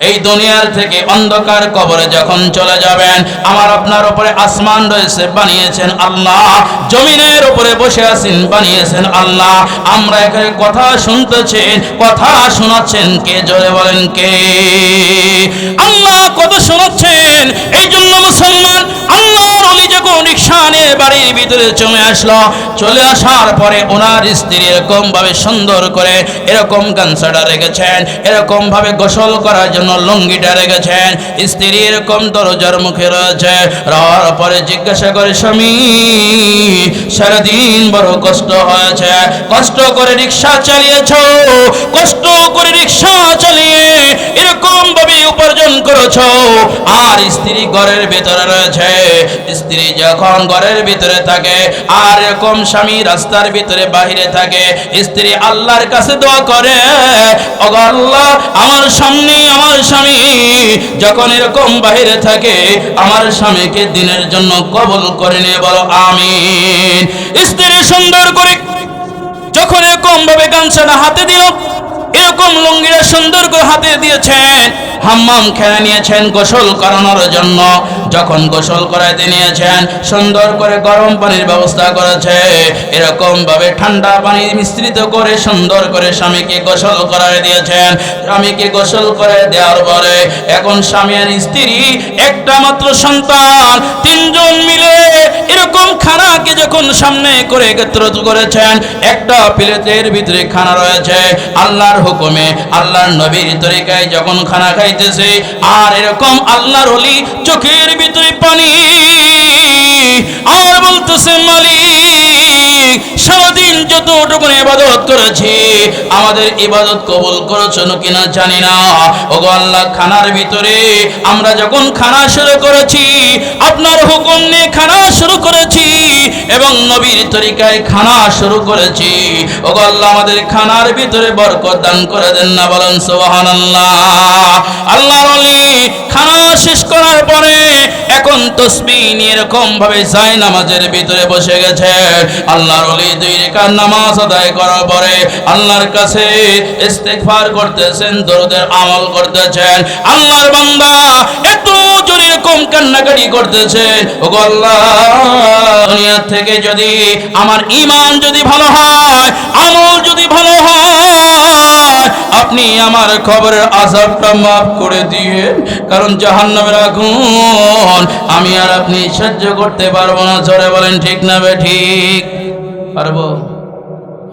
এই দুনিয়ার থেকে অন্ধকার কবরে যখন চলে যাবেন, আমার আপনার উপরে আসমান রয়েছে, বানিয়েছেন আল্লাহ। জমিনের উপরে বসে আছেন, বানিয়েছেন আল্লাহ। আমরা এখানে কথা শুনতেছেন, কথা শোনাচ্ছেন কে? জোরে বলেন কে? আল্লাহ কথা শোনাচ্ছেন। এই জন্য মুসলমান, আল্লাহর ওলি যখন রিকশা নিয়ে বাড়ির ভিতরে চলে আসলো, চলে আসার পরে ওনার স্ত্রী এরকম ভাবে সুন্দর করে এরকম গামছাটা রেখেছেন, এরকম ভাবে গোসল করার জন্য লুঙ্গিটা রেখেছেন। স্ত্রী এরকম দরজার মুখে রয়েছে। রাওয়ার পরে জিজ্ঞাসা করে, স্বামী সারাদিন বড় কষ্ট হয়েছে, কষ্ট করে রিকশা চালিয়েছ, কষ্ট করে রিকশা চালিয়ে এরকম ভাবে উপার্জন করেছো, আর স্ত্রী ঘরের ভিতরে রয়েছে। স্ত্রী যখন ঘরের ভিতরে থাকে আর এরকম স্বামী রাস্তার ভিতরে বাহিরে থাকে, স্ত্রী আল্লাহর কাছে দোয়া করে, ওগো আল্লাহ, আমার সামনে আমার স্বামী যখন এরকম বাহিরে থাকে, আমার স্বামীকে দিনের জন্য কবুল করে নে, বলো আমিন। স্ত্রী সুন্দর করে যখন এরকম ভাবে গামছাটা হাতে দিল, এরকম লুঙ্গিটা সুন্দর করে হাতে দিয়েছেন, হাম্মাম খেয়ে নিয়েছেন গোসল করানোর জন্য। যখন গোসল করাইতে নিয়েছেন, সুন্দর করে গরম পানির ব্যবস্থা করেছে, এরকম ভাবে ঠান্ডা পানি মিশ্রিত করে সুন্দর করে স্বামীকে গোসল করাই দিয়েছেন। স্বামীকে গোসল করে দেওয়ার পরে এখন স্বামী আর স্ত্রী একটা মাত্র সন্তান, তিনজন মিলে এরকম খানাকে যখন সামনে করে একত্রিত করেছেন, একটা প্লেটের ভিতরে খানা রয়েছে, আল্লাহর হুকুমে আল্লাহর নবীর তরিকায় যখন খানা খাইতেছে, আর এরকম আল্লাহর ওলি চোখের ভিতরে পানি, আর বলতেছে, মালিক সারাদিন যতটুকু ইবাদত করেছি, আমাদের ইবাদত কবুল করেছো কিনা জানি না। ওগো আল্লাহ, খানার ভিতরে আমরা যখন খানা শুরু করেছি, আপনার হুকুম নিয়ে খানা শুরু করেছি এবং নবীর তরিকায় খানা শুরু করেছি, ওগো আল্লাহ, আমাদের খানার ভিতরে বরকত দান করে দেন না, বলেন সুবহানাল্লাহ। আল্লাহর ওলি খানা শেষ করার পরে এখন তাসবিহ নিয়ে এরকম ভাবে যায় নামাজের ভিতরে বসে গেছে। আল্লাহর ওলি 2 রাকাত নামাজ আদায় করার পরে আল্লাহর কাছে ইস্তিগফার করতেছেন, দরুদের আমল করতেছেন। আল্লাহর বান্দা এত জোরে এরকম কান্নাকাটি করতেছেন, ওগো আল্লাহ, দুনিয়া থেকে যদি আমার ঈমান যদি ভালো হয়, আমল যদি ভালো হয়, আপনি আমার কবরের আযাবটা মাফ করে দিয়েন, কারণ জাহান্নামের আগুন আমি আর আপনি সহ্য করতে পারবো না। জোরে বলেন ঠিক না বে ঠিক? পারবো?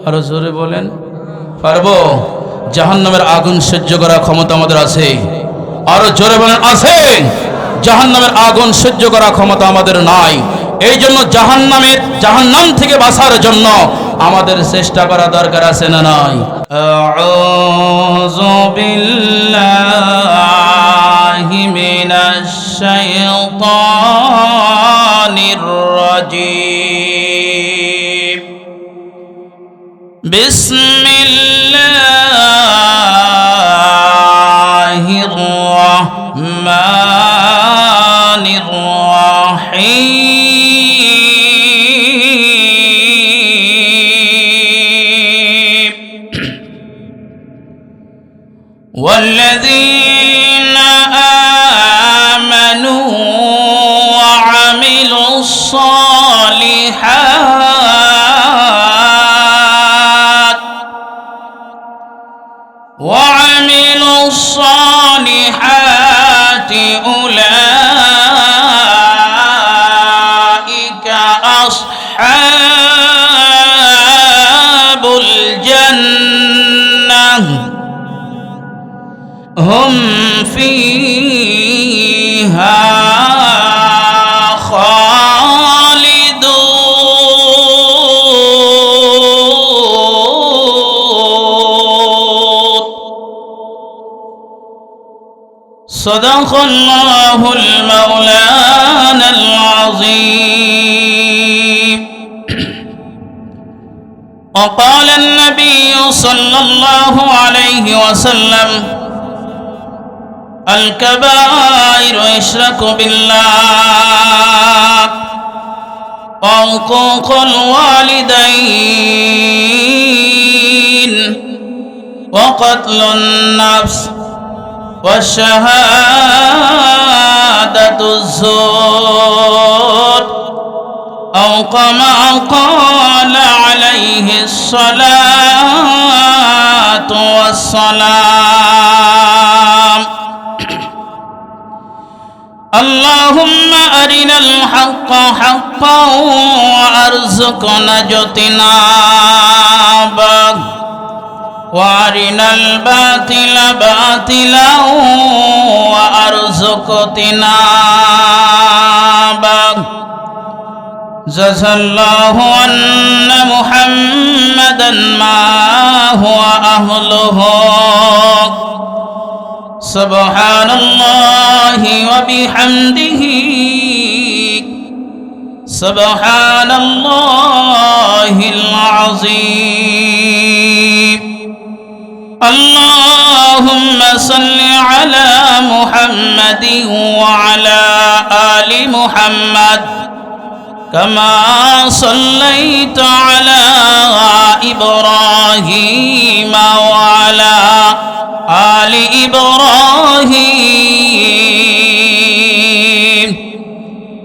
আরো জোরে বলেন, পারবো? জাহান্নামের আগুন সহ্য করার ক্ষমতা আমাদের আছে? আরো জোরে বলেন, আছে? জাহান্নামের আগুন সহ্য করার ক্ষমতা আমাদের নাই। এই জন্য জাহান্নাম থেকে বাঁচার জন্য আমাদের চেষ্টা করা দরকার আছে না নাই? আউযু বিল্লাহি মিনাশ শাইতানির রাজীম। বিসমিল্লাহির রাহমানির রাহিম। والذين آمنوا وعملوا الصالحات أولئك أصحاب الجنة هم فيها خالدون. صدق الله المولانا العظيم. وقال النبي صلى الله عليه وسلم: الكبائر الشرك بالله وعقوق الوالدين وقتل النفس وشهادة الزور أو كما قال عليه الصلاة والسلام اللهم أرنا الحق حقا وارزقنا اجتنابه وارنا الباطل باطلا وارزقنا اجتنابه جزا الله أن محمدا ما هو أهله سبحان الله وبحمده سبحان الله العظيم اللهم صل على محمد وعلى آل محمد كما صليت على إبراهيم وعلى آل إبراهيم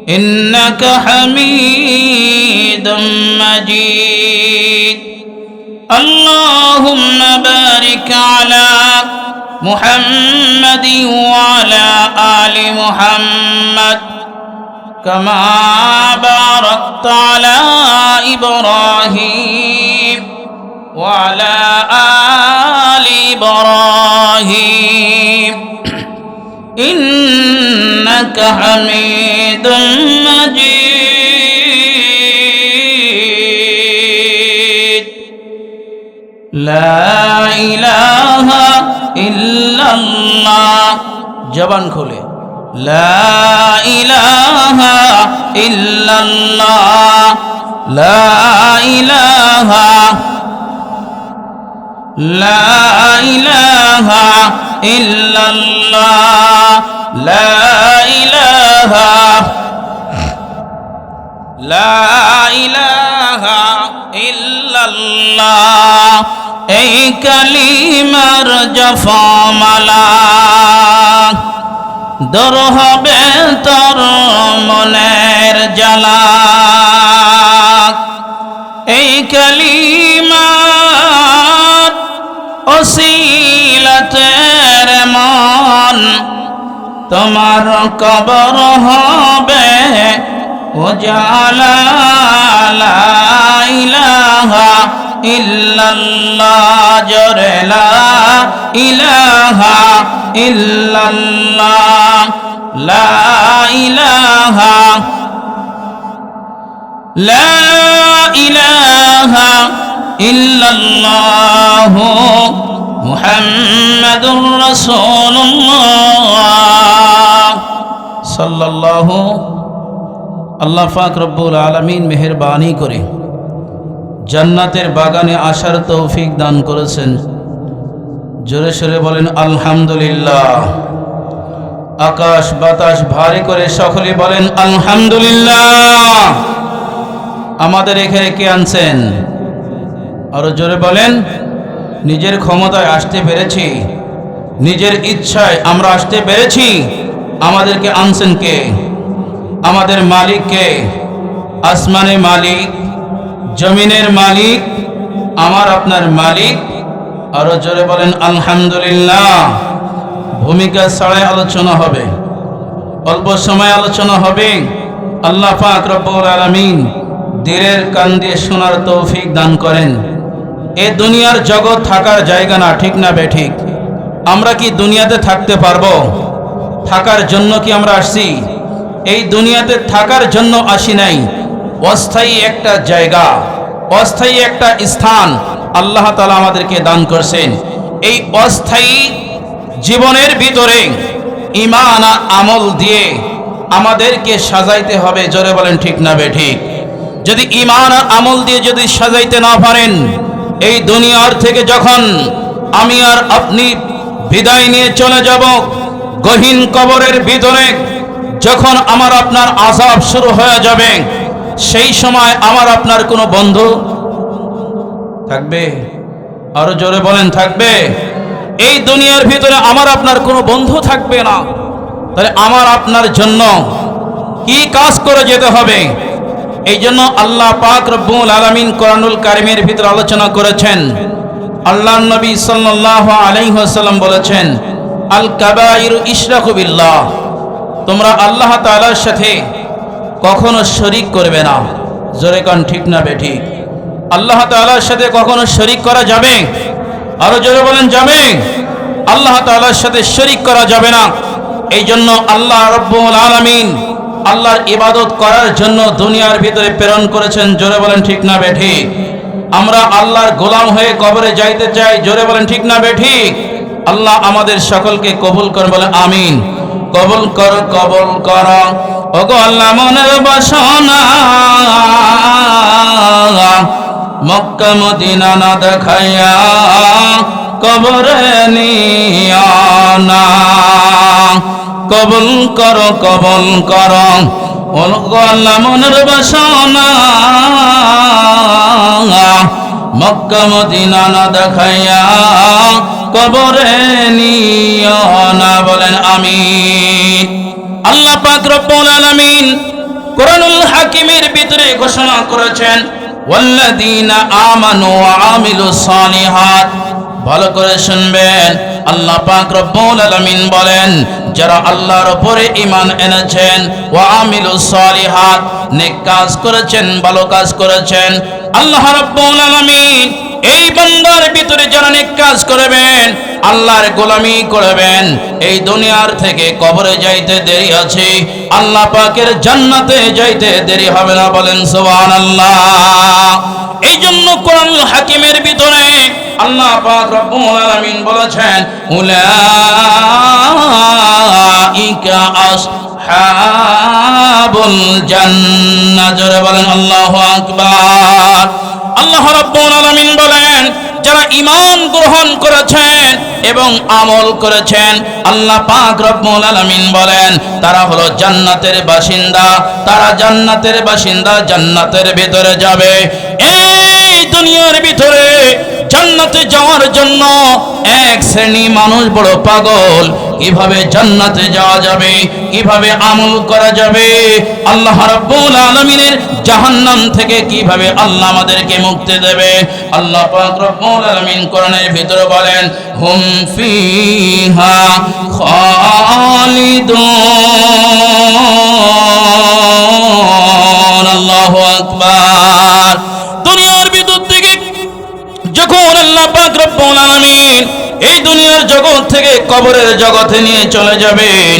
إنك حميد مجيد اللهم بارك على محمد وعلى آل محمد كما باركت على إبراهيم وعلى آل إبراهيم إنك حميد مجيد لا إله إلا الله জবান খুলে لا إله إلا الله لا إله إلا الله لا إله إلا الله এই কালিমার জপমালা দূর হবে তোর মনের জ্বালা এই কালিমার ওসিলাতে রে মন তোমার কবর হবে উজালা লা ইলাহা ইল্লাল্লাহ জোরে লা ইলাহা ইল্লাল্লাহ লা ইলাহা ইল্লাল্লাহ মুহাম্মাদুর রাসূলুল্লাহ সাল্লাল্লাহু আল্লাহ পাক রব্বুল আলামিন মেহেরবানি করে জান্নাতের বাগানে আসার তৌফিক দান করেছেন। জোরে সোরে বলেন আলহামদুলিল্লাহ। আকাশ বাতাস ভারী করে সকলে বলেন আলহামদুলিল্লাহ। আমাদের এখানে কে আনছেন? আরো জোরে বলেন। নিজের ক্ষমতায় আসতে পেরেছি, নিজের ইচ্ছায় আমরা আসতে পেরেছি। আমাদেরকে আনছেন কে? আমাদের মালিক কে? আসমানের মালিক, জমিনের মালিক, আমার আপনার মালিক। আরো জোরে বলেন আলহামদুলিল্লাহ। ভূমিকা ছাড়াই আলোচনা হবে, অল্প সময় আলোচনা হবে। আল্লাহ পাক রব্বুল আলামিন দিলের কান দিয়ে শোনার তৌফিক দান করেন। এ দুনিয়ার জগৎ থাকার জায়গা না, ঠিক না বেঠিক? আমরা কি দুনিয়াতে থাকতে পারবো? থাকার জন্য কি আমরা আসছি? এই দুনিয়াতে থাকার জন্য আসি নাই। অস্থায়ী একটা জায়গা, অস্থায়ী একটা স্থান আল্লাহ তাআলা আমাদেরকে দান করছেন। এই অস্থায়ী জীবনের ভিতরে ঈমান আর আমল দিয়ে আমাদেরকে সাজাইতে হবে। জোরে বলেন ঠিক না বেঠিক? যদি ঈমান আর আমল দিয়ে যদি সাজাইতে না পারেন, এই দুনিয়ার থেকে যখন আমি আর আপনি বিদায় নিয়ে চলে যাব, গহীন কবরের ভিতরে যখন আমার আপনার আযাব শুরু হয়ে যাবে, সেই সময় আমার আপনার কোনো বন্ধু থাকবে? আরো জোরে বলেন থাকবে? এই দুনিয়ার ভিতরে আমার আপনার কোনো বন্ধু থাকবে না। তাহলে আমার আপনার জন্য কি কাজ করে যেতে হবে? এই জন্য আল্লাহ পাক রব্বুল আলামিন কোরআনুল কারীমের ভিতরে আলোচনা করেছেন। আল্লাহর নবী সাল্লাল্লাহু আলাইহি ওয়াসাল্লাম বলেছেন, আল কাবাইরু ইশরাকু বিল্লাহ, তোমরা আল্লাহ তাআলার সাথে কখনো শরীক করবে না। জোরে কান ঠিক না বেঠিক? আল্লাহ তাআলার সাথে কখনো শরীক করা যাবে? আরো জোরে বলেন, যাবে? আল্লাহ তাআলার সাথে শরীক করা যাবে না। এই জন্য আল্লাহ রাব্বুল আলামিন আল্লাহর ইবাদত করার জন্য দুনিয়ার ভিতরে প্রেরণ করেছেন। জোরে বলেন ঠিক না বেঠিক? আমরা আল্লাহর গোলাম হয়ে কবরে যাইতে চাই। জোরে বলেন ঠিক না বেঠিক? আল্লাহ আমাদের সকলকে কবুল করে, বলে আমিন। কবুল কর, কবুল কর ওগো আল্লাহ মনের বাসনা, মক্কা মদিনা না দেখাইয়া কবরে নিয়া না। কবুল কর, কবুল কর ওগো আল্লাহ মনের বাসনা, মক্কা মদিনা না দেখাইয়া কবরে নিয়া না। বলেন আমিন। আল্লাহ পাক রব্বুল আলামিন কোরআনুল হাকিমের ভিতরে ঘোষণা করেছেন, ওয়াল্লাযীনা আমানু ওয়া আমিলুস সালিহাত। ভালো করে শুনবেন, আল্লাহ পাক রব্বুল আলামিন বলেন, যারা আল্লাহর উপরে ঈমান এনেছেন, ওয়া আমিলুস সালিহাত, নেক কাজ করেছেন, ভালো কাজ করেছেন। আল্লাহ রাব্বুল আলামিন এই বান্দার ভিতরে যারা নেক কাজ করবেন, আল্লাহর গোলামি করবেন, এই দুনিয়ার থেকে কবরে যাইতে দেরি আছে, আল্লাহ পাকের জান্নাতে যাইতে দেরি হবে না। বলেন সুবহানাল্লাহ। এই জন্য কোরআনুল হাকিমের ভিতরে আল্লাহ পাক রব্বুল আলামিন বলেছেন, উলাইকা আসহাবুল জান্নাহ। জোরে বলেন আল্লাহু আকবার। আল্লাহ রাব্বুল আলামিন বলেন, যারা ঈমান গ্রহণ করেছেন এবং আমল করেছেন, আল্লাহ পাক রব্বুল আলামিন বলেন, তারা হলো জান্নাতের বাসিন্দা। তারা জান্নাতের বাসিন্দা, জান্নাতের ভিতরে যাবে। এই দুনিয়ার ভিতরে জান্নাতে যাওয়ার জন্য এক শ্রেণী মানুষ বড় পাগল। কিভাবে জান্নাতে যাওয়া যাবে, কিভাবে আমল করা যাবে, আল্লাহ রাব্বুল আলামিনের জাহান্নাম থেকে কিভাবে আল্লাহ আমাদেরকে মুক্তি দেবে। আল্লাহ পাক রব্বুল আলামিন কোরআনের ভিতরে বলেন, হুম ফিহা খালিদুন। আল্লাহু আকবার। দুনিয়ার ভিতর থেকে যখন আল্লাহ পাক রব্বুল আলামিন এই দুনিয়ার জগৎ থেকে কবরের জগতে নিয়ে চলে যাবেন,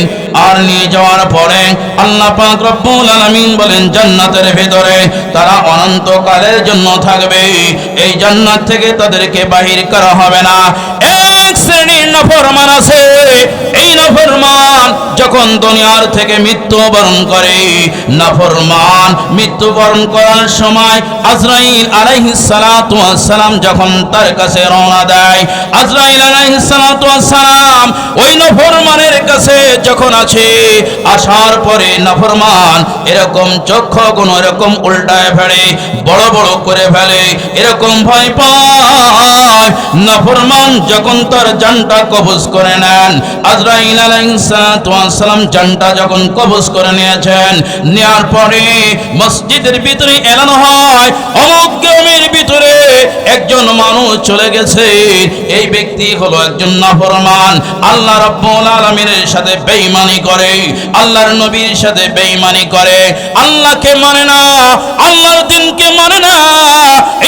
আর নিয়ে যাওয়ার পরে আল্লাহ পাক রব্বুল আলামিন বলেন, জান্নাতের ভিতরে তারা অনন্তকালের জন্য থাকবে। এই জান্নাত থেকে তাদেরকে বাহির করা হবে না। এক শ্রেণীর নাফরমান আছে, এই নাফরমান যখন দুনিয়ার থেকে মৃত্যুবরণ করে, নাফরমান মৃত্যুবরণ করার সময় আজরাইল আলাইহিস সালাতু ওয়াস সালাম যখন তার কাছে রওনা দেয়, আজরাইল আলাইহিস সালাতু ওয়াস সালাম ওই নাফরমানের কাছে যখন আছে, আসার পরে নাফরমান এরকম চক্ষুগুলো এরকম উল্টায় ফেলে, বড় বড় করে ফেলে, এরকম ভয় পায়। নাফরমান যখন তার জানটা কবজ করে নেন, আজরাইল আলাইহিস সালাতু ওয়াস সালাম জানটা যখন কবজ করে নিয়েছেন, নেয়ার পরে মসজিদের ভিতরে এলান হয়, অমুক গ্রামের ভিতরে একজন মানুষ চলে গেছে। এই ব্যক্তি হলো একজন নাফরমান, আল্লাহ রাব্বুল আলামিনের সাথে বেঈমানি করে, আল্লাহর নবীর সাথে বেঈমানি করে, আল্লাহকে মানে না, আল্লাহর দ্বীনকে মানে না।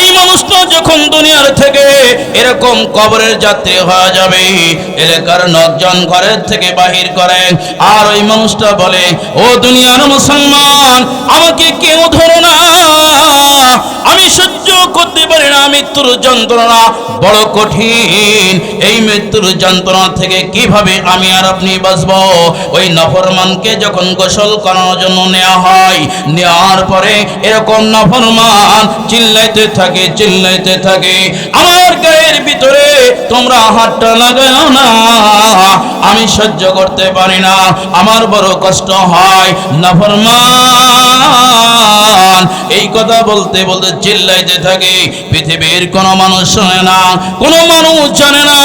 এই মানুষটা যখন দুনিয়ার থেকে এরকম কবরের যাত্রী হয়ে যাবে, এলাকার লোকজন ঘরের থেকে বাহির করে, আর ওই মানুষটা বলে, ও দুনিয়ার মুসলমান, আমাকে কেউ ধরো না, আমি সহ্য করতে পারি না মৃত্যুর যন্ত্রণা, বড় কঠিন। এই মৃত্যুর যন্ত্রণা থেকে কিভাবে আমি আর আপনি বাঁচবো? ওই নাফরমানকে যখন গোসল করানোর জন্য নেওয়া হয়, নেওয়ার পরে এরকম নাফরমান চিল্লাইতে থাকে, চিল্লাইতে থাকে, আমার আমার গায়ের ভিতরে তোমরা হাতটা লাগাও না, আমি সহ্য করতে পারি না, আমার বড় কষ্ট হয়। নাফরমান এই কথা বলতে বলতে চিল্লাইতে থাকে। পৃথিবীর কোন মানুষ শোনে না, কোন মানুষ জানে না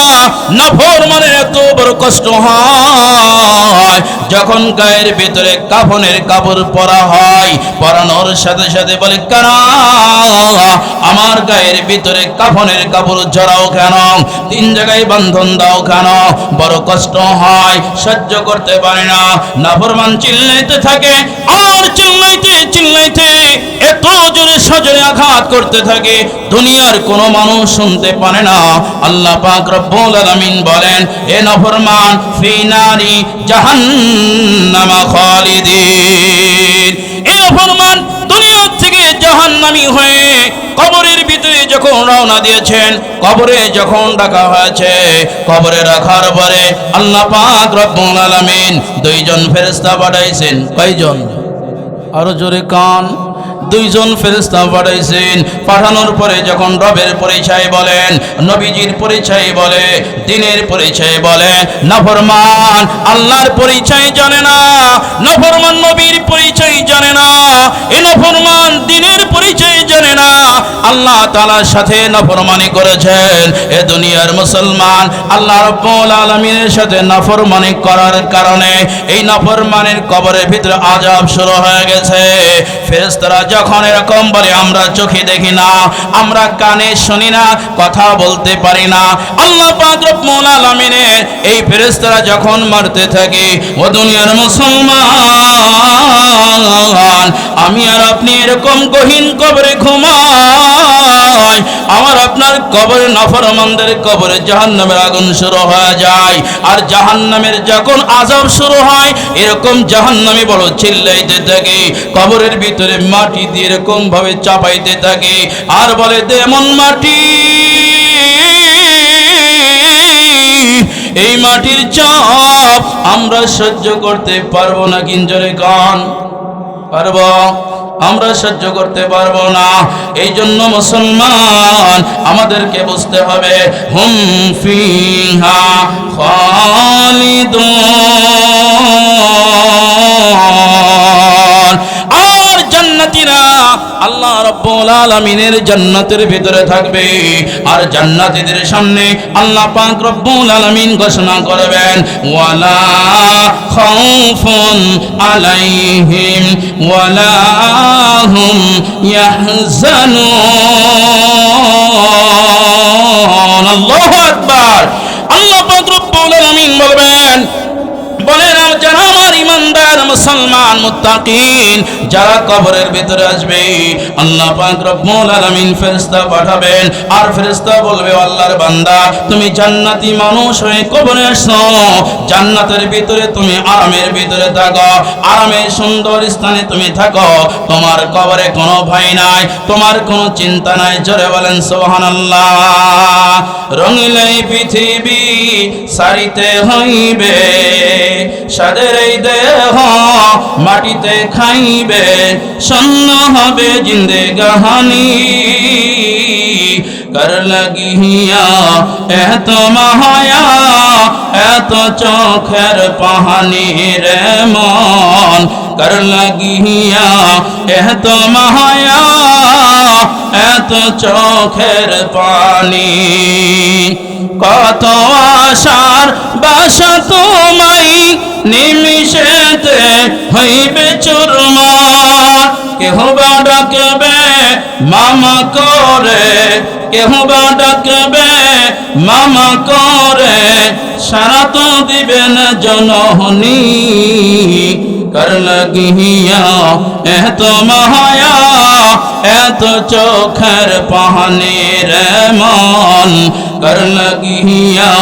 নাফরমানের এত বড় কষ্ট হয় যখন গায়ের ভিতরে কাফনের কাপড় পরা হয়। পরানোর সাথে সাথে বলে, কারা আমার গায়ের ভিতরে কাফনের কাপড় জড়াও কেন, 3 জায়গায় বন্ধন দাও কেন, বড় কষ্ট হয়, সহ্য করতে পারে না। নাফরমান চিল্লাইতে থাকে আর চিল্লাইতে চিল্লাইতে এত জোরে সজোরে আঘাত করতে থাকে, দুনিয়ার কোনো মানুষ শুনতে পারে না। আল্লাহ পাক রব্বুল আলামিন বলেন, এ নাফরমান ফি নারি জাহান্নাম খালিদিন। এ নাফরমান দুনিয়া থেকে জাহান্নামী হয়ে কবরের ভিতরে যখন রওনা দিয়েছেন, কবরে যখন রাখা হয়েছে, কবরে রাখার পরে আল্লাহ পাক রব্বুল আলামিন 2 জন ফেরেশতা পাঠাইছেন। কয়জন? আরো জোরে কান। 2 জন ফেরেশতা পাঠাইছেন। পাঠানোর পরে যখন রবের পরিচয় বলেন, নবীজির পরিচয় বলে, দ্বীনের পরিচয় বলে, নাফরমান আল্লাহর পরিচয় জানে না, নাফরমান নবীর পরিচয় জানে না, এই নাফরমান দ্বীনের পরিচয় জানে না, আল্লাহ তাআলার সাথে নাফরমানি করেছেন। এ দুনিয়ার মুসলমান আল্লাহ রাব্বুল আলামিনের সাথে নাফরমানি করার কারণে এই নাফরমানের কবরের ভিতরে আযাব শুরু হয়ে গেছে। ফেরেশতারা যখন এরকম বলে, আমরা চোখে দেখি না, আমরা কানে শুনি না, কথা বলতে পারি না, আল্লাহ পাক রব্বুল আলামিনের এই ফেরেশতারা যখন মারতে থাকে, ও দুনিয়ার মুসলমান, আমি আর আপনি এরকম গহীন কবরে ঘুমাই, আমার আপনার কবরে নাফরমানদের কবরে জাহান্নামের আগুন শুরু হয়ে যায়। আর জাহান্নামের যখন আযাব শুরু হয়, এরকম জাহান্নামী বড় চিল্লাইতে থাকে, কবরের ভিতরে মাটি দিয়ে এরকম ভাবে চাপাইতে থাকে আর বলে, এমন মাটি, এই মাটির চাপ আমরা সহ্য করতে পারবো না। কিঞ্জরে গান পারবো, আমরা সহ্য করতে পারবো না। এই জন্য মুসলমান আমাদেরকে বুঝতে হবে, হুম ফিহা খালিদুন। আর জান্নাতীরা আল্লাহ রাব্বুল আলামিনের জান্নাতের ভিতরে থাকবে, আর জান্নাতীদের সামনে আল্লাহ পাক রব্বুল আলামিন ঘোষণা করবেন, ওয়ালা খাউফুন আলাইহিম ওয়ালা হুম ইয়াহজানুন। আল্লাহু আকবার। আল্লাহ পাক রব্বুল আলামিন বলবেন, বলেন যারা আমার ইমানদার মুসলমান মুত্তাকিন যারা কবরের ভিতরে আসবে, আল্লাহ পাক রব্বুল আলামিন ফেরেশতা পাঠাবেন, আর ফেরেশতা বলবে, আল্লাহর বান্দা তুমি জান্নাতি মানুষ হয়ে কবরে আসছো, জান্নাতের ভিতরে তুমি আরামের ভিতরে থাকো, আরামের সুন্দর স্থানে তুমি থাকো, তোমার কবরে কোনো ভয় নাই, তোমার কোনো চিন্তা নাই। জোরে বলেন সুবহানাল্লাহ। রঙিলাই পৃথিবী সারিতে হইবে, সাদের এই দেহ মাটিতে খাইবে, শূন্য হবে জিন্দেগানি, কর লাগিয়া এত মায়া এত চোখের পাহানি রে মন, কর লাগিয়া এত মায়া এত চোখের পানি, কত আশার বাসা তোমায় নিমিষেতে হইবে চুরমার, কেহ বা ডাকবে মামা করে, কেহ বা ডাকবে মামা করে, সারা তো দিবেন জননী, কর লাগিয়া এত মায়া এত চোখের পাহানি রে মন, কর লাগিয়া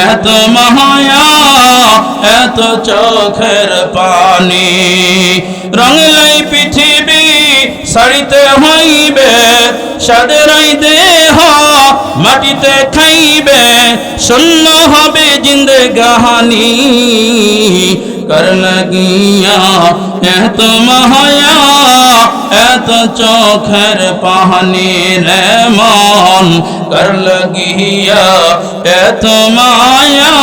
এত মায়া এত চোখের পানি, রঙলাই পৃথিবী সারিতে হইবে, সাদের এই দেহ মাটিতে খাইবে, শূন্য হবে জিন্দেগানি, কর লাগিয়া এত মায়া এত চোখের পানি রে মন কর লাগিয়া এত মায়া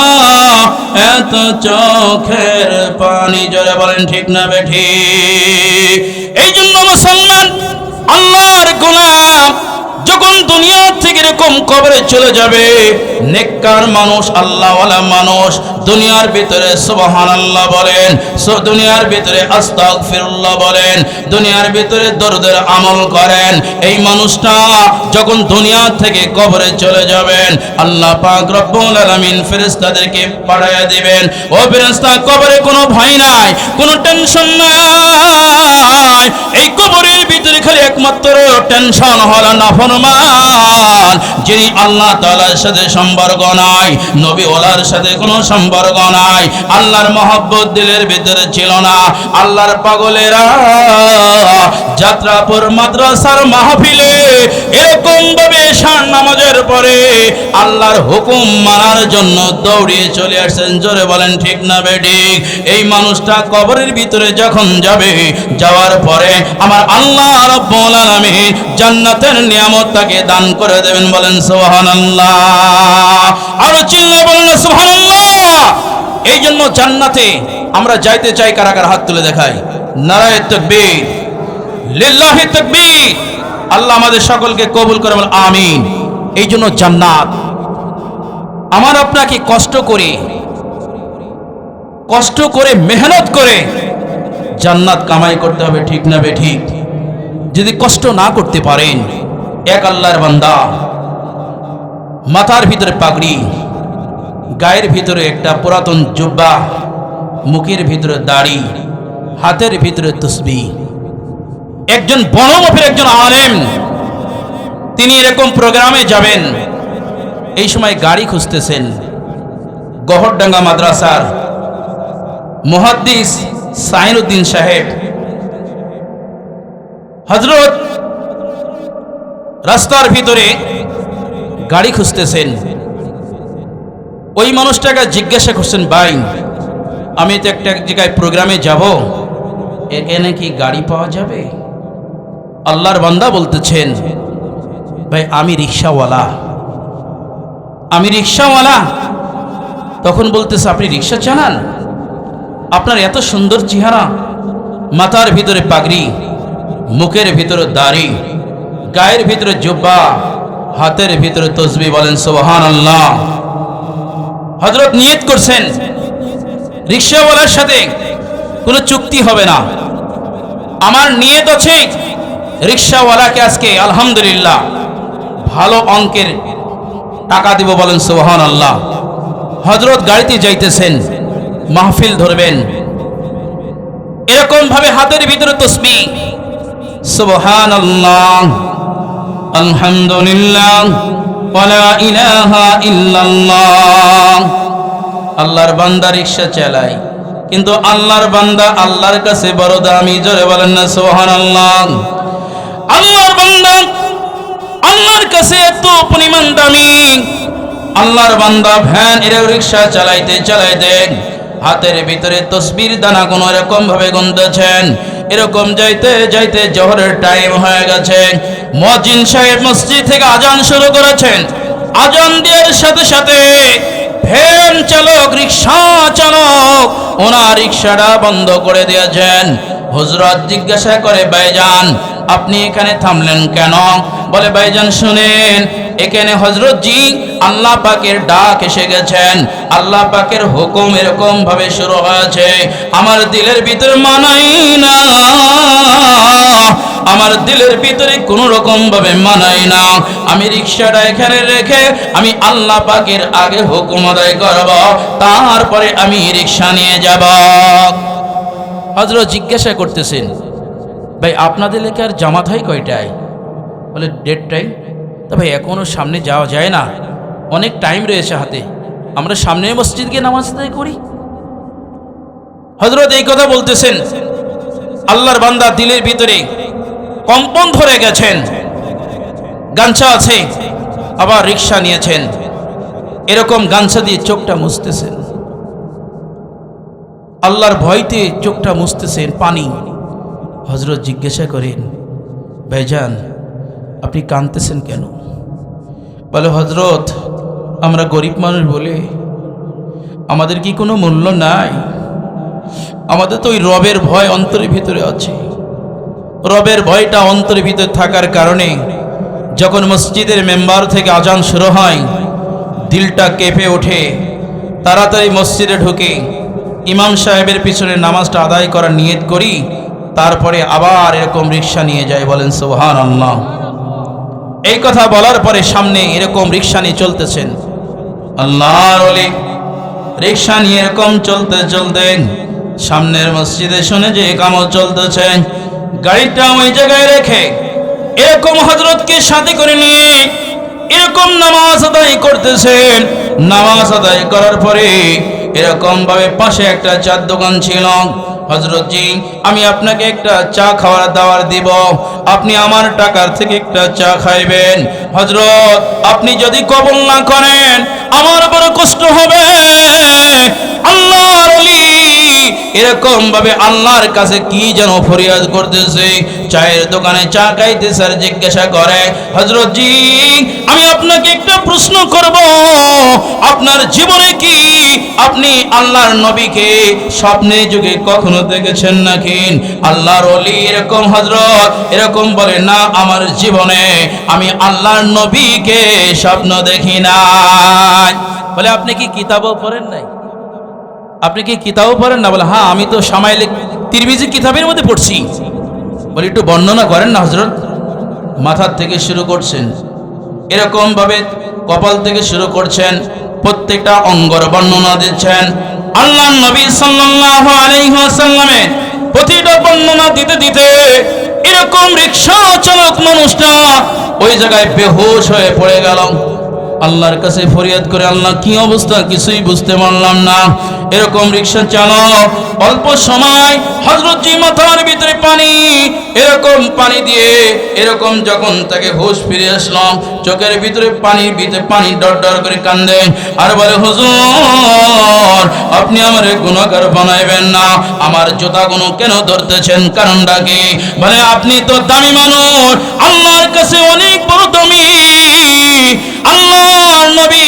এত চোখের পানি। জোরে বলেন ঠিক না বেঠিক? এই জন্য মুসলমান আল্লাহর গোলাম যখন দুনিয়া থেকে এরকম কবরে চলে যাবে, নেককার মানুষ আল্লাহওয়ালা মানুষ দুনিয়ার ভিতরে সুবহানাল্লাহ বলেন, দুনিয়ার ভিতরে আস্তাগফিরুল্লাহ বলেন, দুনিয়ার ভিতরে দরুদের আমল করেন। এই মানুষটা যখন দুনিয়া থেকে কবরে চলে যাবেন, আল্লাহ পাক রব্বুল আলামিন ফেরেশতাদেরকে পাঠিয়ে দিবেন, ও ফেরেশতা কবরে কোনো ভয় নাই, কোনো টেনশন নাই। এই কবরের ভিতরে খালি একমাত্র টেনশন হলো নাফরমান, যিনি আল্লাহ তাআলার সাথে সম্পর্ক নাই, নবী ওয়ালার সাথে কোনো সম্পর্ক নাই, আল্লাহর মহব্বত দিলের ভিতরে ছিল না। আল্লাহর পাগলেরা যাত্রাপুর মাদ্রাসার মাহফিলে এরকম ভাবে শান নামাজের পরে আল্লাহর হুকুম মানার জন্য দৌড়িয়ে চলে আসছেন। জোরে বলেন ঠিক না বেঠিক? এই মানুষটা কবরের ভিতরে যখন যাবে, যাওয়ার পরে আমার আল্লাহ রাব্বুল আলামিন জান্নাতের নিয়ামত তাকে দান করে দেবেন। বলেন সুবহানাল্লাহ, আরো চিল্লায়ে বলেন সুবহানাল্লাহ। এই জন্য জান্নাতে আমরা যাইতে চাই, কারা কারা হাত তুলে দেখাই? নারায়ে তাকবীর, লিল্লাহি তাকবীর। আল্লাহ আমাদের সকলকে কবুল করে বলেন আমিন। এই জন্য জান্নাত আমার আপনাকে কষ্ট করে মেহনত করে জান্নাত কামাই করতে হবে, ঠিক না বেঠিক? যদি কষ্ট না করতে পারেন, এক আল্লাহর বান্দা মাথার ভিতরে পাগড়ি, গায়ের ভিতরে একটা পুরাতন জুব্বা, মুখের ভিতরে দাড়ি, হাতের ভিতরে তসবিহ, একজন বনমফের একজন আলেম, তিনি এরকম প্রোগ্রামে যাবেন। এই সময় গাড়ি খুঁজতেছেন। গহরডাঙ্গা মাদ্রাসার মুহাদ্দিস সাইনুদ্দিন সাহেব হযরত রাস্তার ভিতরে গাড়ি খুঁজতেছেন। ওই মানুষটাকে জিজ্ঞাসা করছেন, ভাই আমি তো একটা জায়গায় প্রোগ্রামে যাব, এখানে কি গাড়ি পাওয়া যাবে? আল্লাহর বান্দা বলতেছেন, ভাই আমি রিকশাওয়ালা। তখন বলতেছে, আপনি রিকশা চালান? আপনার এত সুন্দর চেহারা, মাথার ভিতরে পাগড়ি, মুখের ভিতরে দাড়ি, গায়ের ভিতরে জুব্বা, হাতের ভিতরে তসবিহ। বলেন সুবহানাল্লাহ। হযরত নিয়ত করছেন রিকশাওয়ালার সাথে কোনো চুক্তি হবে না। আমার নিয়ত আছে রিকশাওয়ালাকে আজকে আলহামদুলিল্লাহ ভালো অঙ্কের টাকা দিব। বলেন সুবহানাল্লাহ। হযরত গাড়িতে যাইতেছেন, মাহফিল ধরবেন, এরকম ভাবে হাতের ভিতরে তাসবিহ, সুবহানাল্লাহ, আলহামদুলিল্লাহ, ওয়ালা ইলাহা ইল্লাল্লাহ। আল্লাহর বান্দা রিকশা চালায়, কিন্তু আল্লাহর বান্দা আল্লাহর কাছে বড় দামি। জোরে বলেন না সুবহানাল্লাহ। আল্লাহর বান্দা আল্লাহর কাছে এত পরিমাণ দামি। আল্লাহর বান্দা ভ্যান এর রিকশা চালাইতে হাতের ভিতরে তসবির দানা কোন এরকম ভাবে গুনতেছেন। এরকম যাইতে যাইতে জোহরের টাইম হয়ে গেছে। মুয়াজ্জিন সাহেব মসজিদ থেকে আজান শুরু করেছেন। আজান দেওয়ার সাথে সাথে ভ্যান চালক, রিকশা চালক ওনার রিকশাটা বন্ধ করে দিয়েছেন। হুজুর জিজ্ঞাসা করে, ভাইজান আপনি এখানে থামলেন কেন? বলে, ভাইজান শুনেন, এখানে হযরত জি আল্লাহ পাকের ডাক এসে গেছেন, আল্লাহ পাকের হুকুম এরকম ভাবে শুরু হয়েছে, আমার দিলের ভিতরে মানাই না, আমার দিলের ভিতরে কোন রকম ভাবে মানাই না। আমি রিকশাটা এখানে রেখে আমি আল্লাহ পাকের আগে হুকুম আদায় করব, তারপরে আমি রিকশা নিয়ে যাব। হযরত জিজ্ঞাসা করতেছেন, ভাই আপনাদের এলাকার জামাত হয় কয়টায়? বলে 1:30টায়। তা ভাই এখনো সামনে যাওয়া যায় না, অনেক টাইম রয়েছে হাতে, আমরা সামনে মসজিদ গিয়ে নামাজ আদায় করি। হযরত এই কথা বলতেছেন, আল্লাহর বান্দা দিলের ভিতরে কম্পন ধরে গেছেন। গামছা আছে, আবার রিকশা নিয়েছেন, এরকম গামছা দিয়ে চোখটা মুছতেছেন। আল্লাহর ভয়তে চোখটা মুছতেছেন, পানি। হযরত জিজ্ঞাসা করেন, ভাইজান আপনি কাঁদতেছেন কেন? বলে, হযরত আমরা গরিব মানুষ বলে আমাদের কি কোনো মূল্য নাই? আমাদের তো ওই রবের ভয় অন্তরের ভিতরে আছে। রবের ভয়টা অন্তরের ভিতরে থাকার কারণে যখন মসজিদের মেম্বার থেকে আজান শুরু হয়, দিলটা কেঁপে ওঠে। তাড়াতাড়ি মসজিদে ঢুকে ইমাম সাহেবের পিছনে নামাজটা আদায় করার নিয়ত করি, তারপরে আবার এরকম রিক্সা নিয়ে যায়। বলেন সুবহানাল্লাহ। এই কথা বলার পরে সামনে এরকম রিক্সা নিয়ে চলতেছেন আল্লাহর ওলি। রিক্সা নিয়ে এরকম চলতে চলতে সামনের মসজিদে শুনে যে ইকামত চলতেছে, গাড়িটা ওই জায়গায় রেখে এরকম হযরতকে সাথে করে নিয়ে এরকম নামাজ আদায় করতেছেন। নামাজ আদায় করার পরে এরকম ভাবে পাশে একটা চার দোকান ছিল। হযরত জি, আমি আপনাকে একটা চা খাওয়ার দাওয়াত দিব, আপনি আমার টাকার থেকে একটা চা খাইবেন। হযরত, আপনি যদি কবুল না করেন আমার বড় কষ্ট হবে। আল্লাহর ওলি এরকম ভাবে আল্লাহর কাছে কি যেন ফরিয়াদ করতেছে। চায়ের দোকানে চা খাইতে স্যার জিজ্ঞাসা করে, হযরত জি আমি আপনাকে একটা প্রশ্ন করব, আপনার জীবনে কি আপনি আল্লাহর নবীকে স্বপ্নে যুগে কখনো দেখেছেন নাকি? আল্লাহর ওলি এরকম হযরত এরকম বলে, না আমার জীবনে আমি আল্লাহর নবীকে স্বপ্ন দেখি নাই। বলে, আপনি কি কিতাবও পড়েন নাই? আপনি কি কিতাবও পড়েন না? বলে, হ্যাঁ আমি তো শামাইলে তিরমিজি কিতাবের মধ্যে পড়ছি। বলে, একটু বর্ণনা করেন না হযরত। মাথার থেকে শুরু করছেন, এরকম ভাবে কপাল থেকে শুরু করছেন, প্রত্যেকটা অঙ্গর বর্ণনা দিচ্ছেন। আল্লাহর নবী সাল্লাল্লাহু আলাইহি ওয়াসাল্লামের প্রতিটা বর্ণনা দিতে দিতে এরকম রিকশা চালক মানুষটা ওই জায়গায় বেহুশ হয়ে পড়ে গেল। আল্লাহর কাছে ফরিয়াদ করে, আল্লাহ কি অবস্থা কিছুই বুঝতে পারলাম না। এরকম রিকশা চালক অল্প সময় হযরত জি মাথার ভিতরে পানি, এরকম পানি দিয়ে এরকম যখন তাকে হুঁশ ফিরে আসলো, চোখের ভিতরে পানি ডর ডর করে কান্দে আর বলে, হুজুর আপনি আমার গুনাহগার বানাইবেন না, আমার জুতাগুলো কেন ধরতেছেন, কারণটা কি? বলে, আপনি তো দামি মানুষ, আল্লাহর কাছে অনেক বড় দামি। আল্লাহর নবী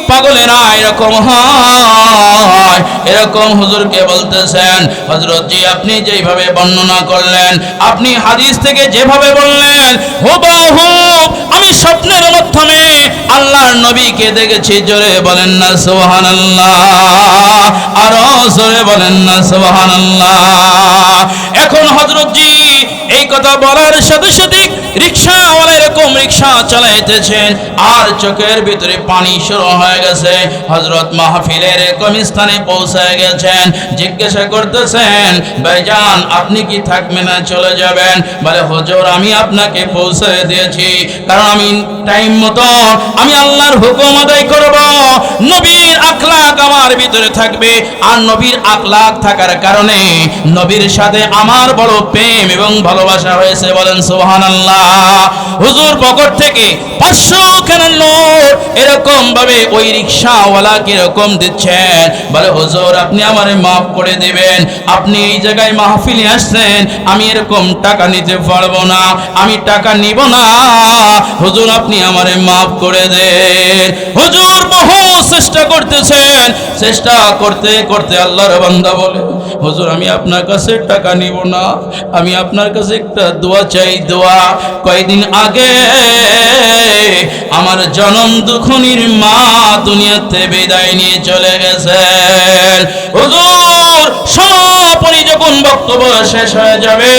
পাগলেরা এরকম হয়। এরকম হুজুরকে বলতেছেন, হযরত জি আপনি যেভাবে বর্ণনা করলেন, আপনি হাদিস থেকে যেভাবে বললেন, হুবহু আমি স্বপ্নের মাধ্যমে আল্লাহর নবীকে দেখেছি। জোরে বলেন না সুবহানাল্লাহ, আরো জোরে বলেন না সুবহানাল্লাহ। এখন হযরত জি এই কথা বলার সাথে সাথে রিকশাওয়ালা এরকম রিকশা চালাইতেছেন আর চোখের ভিতরে পানি শুরু হয়ে গেছে। হযরত মাহফিলের এরকম স্থানে পৌঁছে গেছেন, জিজ্ঞাসা করতেছেন, ভাইজান আপনি কি থাকবেন না চলে যাবেন? বলে, হুজুর আমি আপনাকে পৌঁছে দিয়েছি, কারণ আমি টাইম মতো আমি আল্লাহর হুকুম আদায় করব, নবীর আখলাক আমার ভিতরে থাকবে, আর নবীর আখলাক থাকার কারণে নবীর সাথে আমার বড় প্রেম এবং ভালোবাসা হয়েছে। বলেন সুবহানাল্লাহ। হুজুর পকেট থেকে 500 খানা নোট এরকম ভাবে ওই রিকশাওয়ালাকে এরকম দিচ্ছেন। বলে, হুজুর আপনি আমারে মাফ করে দিবেন, আপনি এই জায়গায় মাহফিলে আসছেন, আমি এরকম টাকা নিতে পারবো না, আমি টাকা নিব না, হুজুর আপনি আমারে মাফ করে দেন। হুজুর বহু চেষ্টা করতেছেন, চেষ্টা করতে করতে আল্লাহর বান্দা বলে, হুজুর আমি আপনার কাছে টাকা নিব না, আমি আপনার কাছে একটা দোয়া চাই। দোয়া, কয়েকদিন আগে আমার জনম দুখনির মা দুনিয়াতে বিদায় নিয়ে চলে গেছেন। হুজুর সমাপনী যখন বক্তব্য শেষ হয়ে যাবে,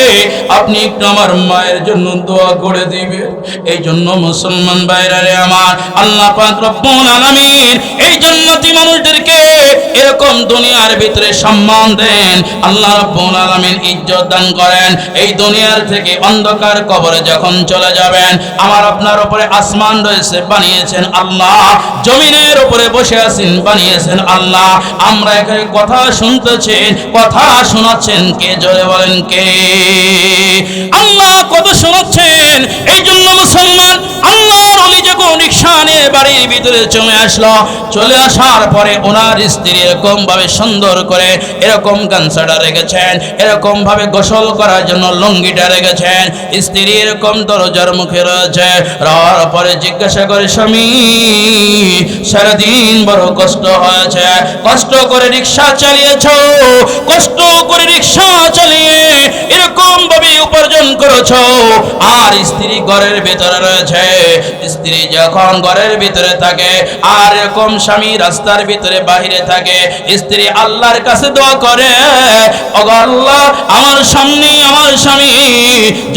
আপনি একটু আমার মায়ের জন্য দোয়া করে দিবেন। এই জন্য মুসলমান ভাইরা রে আমার, আল্লাহ পাক রব্বুল আলামিন এই জান্নাতি মানুষদেরকে এরকম দুনিয়ার ভিতরে সম্মান দেন, আল্লাহ রব্বুল আলামিন ইজ্জত দান করেন। এই দুনিয়ার থেকে অন্ধকার কবরে যখন চলে যাবেন, আমার আপনার উপরে আসমান রয়েছে বানিয়েছেন আল্লাহ, জমিনের উপরে বসে আছেন বানিয়েছেন আল্লাহ, আমরা এখানে কথা শুনতেছেন, কথা শোনাচ্ছেন কে? জোরে বলেন কে? আল্লাহ কত শোনাচ্ছেন। এই জন্য মুসলমান, আল্লাহর ওলি যখন রিকশা নিয়ে বাড়ির ভিতরে চলে আসলো, চলে আসার পরে ওনার স্ত্রী এরকম ভাবে সুন্দর করে এরকম গামছাটা রেখেছেন, এরকম ভাবে গোসল করার জন্য লুঙ্গিটা রেখেছেন। স্ত্রী এরকম দরজার মুখে রয়েছে। রার পরে জিজ্ঞাসা করে, স্বামী সারাদিন বড় কষ্ট হয়েছে, কষ্ট করে রিকশা চালিয়েছো, কষ্ট করে রিকশা চালিয়ে এরকম ভাবে উপার্জন করেছো, আর স্ত্রী ঘরের ভিতরে রয়েছে। স্ত্রী যখন ঘরের ভিতরে থাকে আর এরকম স্বামী রাস্তার ভিতরে বাহিরে থাকে, স্ত্রী আল্লাহর কাছে দোয়া করে, ওগো আল্লাহ, আমার সামনে আমার স্বামী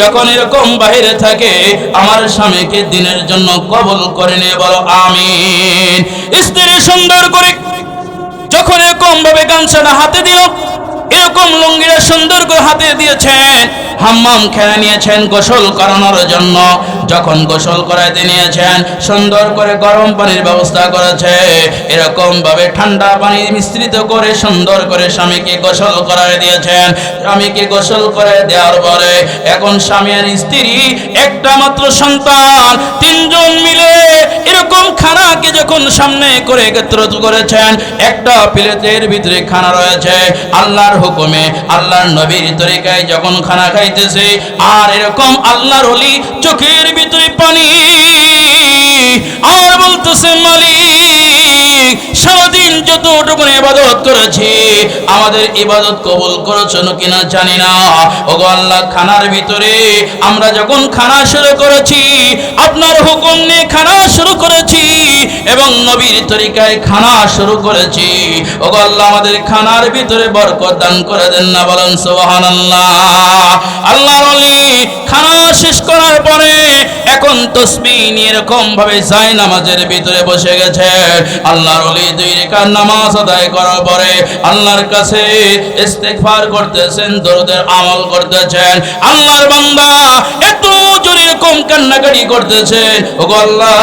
যখন এরকম বাহিরে থাকে, আমার স্বামীকে দিনের জন্য কবুল করে নে, বলো আমিন। স্ত্রী সুন্দর করে যখন এরকম ভাবে গামছাটা হাতে দিল, এরকম লুঙ্গিটা সুন্দর করে হাতে দিয়েছেন, হাম্মাম খেয়ে নিয়েছেন গোসল করানোর জন্য। যখন গোসল করাইতে নিয়েছেন, সুন্দর করে গরম পানির ব্যবস্থা করেছে, এরকম ভাবে ঠান্ডা পানি মিশ্রিত করে সুন্দর করে স্বামীকে গোসল করাই দিয়েছেন। স্বামীকে গোসল করে দেওয়ার পরে এখন স্বামী আর স্ত্রী একটা মাত্র সন্তান, তিনজন মিলে এরকম খানাকে যখন সামনে করে একত্রিত করেছেন, একটা প্লেটের ভিতরে খানা রয়েছে, আল্লাহর হুকুমে আল্লাহর নবীর তরিকায় যখন খানা খাইতেছে, আর এরকম আল্লাহর ওলি চোখের ভিতরে পানি, আর বলতেছে, মালিক সারাদিন যতটুকু ইবাদত করেছি, আমাদের ইবাদত কবুল করেছেন কিনা জানি না। ওগো আল্লাহ, খানার ভিতরে আমরা যখন খানা শুরু করেছি, আপনার হুকুম নিয়ে খানা শুরু করেছি এবং নবীর তরিকায় খানা শুরু করেছি, ওগো আল্লাহ, আমাদের খানার ভিতরে বরকত দান করে দেন না, বলেন সুবহানাল্লাহ। আল্লাহর ওলি খানা শেষ করার পরে এখন তাসবিহ নিয়ে এরকম ভাবে যায় নামাজের ভিতরে বসে গেছে। আল্লাহর ওলি 2 রাকাত নামাজ আদায় করার পরে আল্লাহর কাছে ইস্তিগফার করতেছেন, দরুদের আমল করতেছেন। আল্লাহর বান্দা এত জোরে এরকম কান্নাকাটি করতেছেন, ওগো আল্লাহ,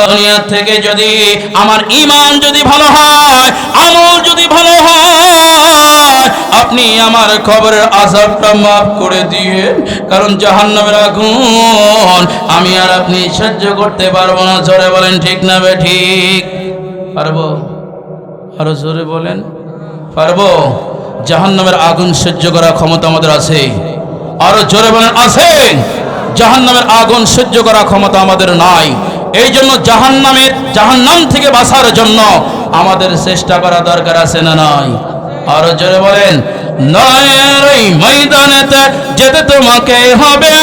দুনিয়া থেকে যদি আমার ঈমান যদি ভালো হয়, আমল যদি ভালো হয়, আপনি আমার কবরের আযাবটা মাফ করে দিয়ে, কারণ জাহান্নামের আগুন আমি আর আপনি সহ্য করতে পারবো না। জোরে বলেন ঠিক না বে ঠিক? পারবো? আরো জোরে বলেন, পারবো? জাহান্নামের আগুন সহ্য করার ক্ষমতা আমাদের আছে? আরো জোরে বলেন, আছে? জাহান্নামের আগুন সহ্য করার ক্ষমতা আমাদের নাই। এই জন্য জাহান্নাম থেকে বাঁচার জন্য আমাদের চেষ্টা করা দরকার আছে না নাই? আরো জোরে বলেন, নয়ের এই ময়দানেতে যেতে তোমাকে হবে,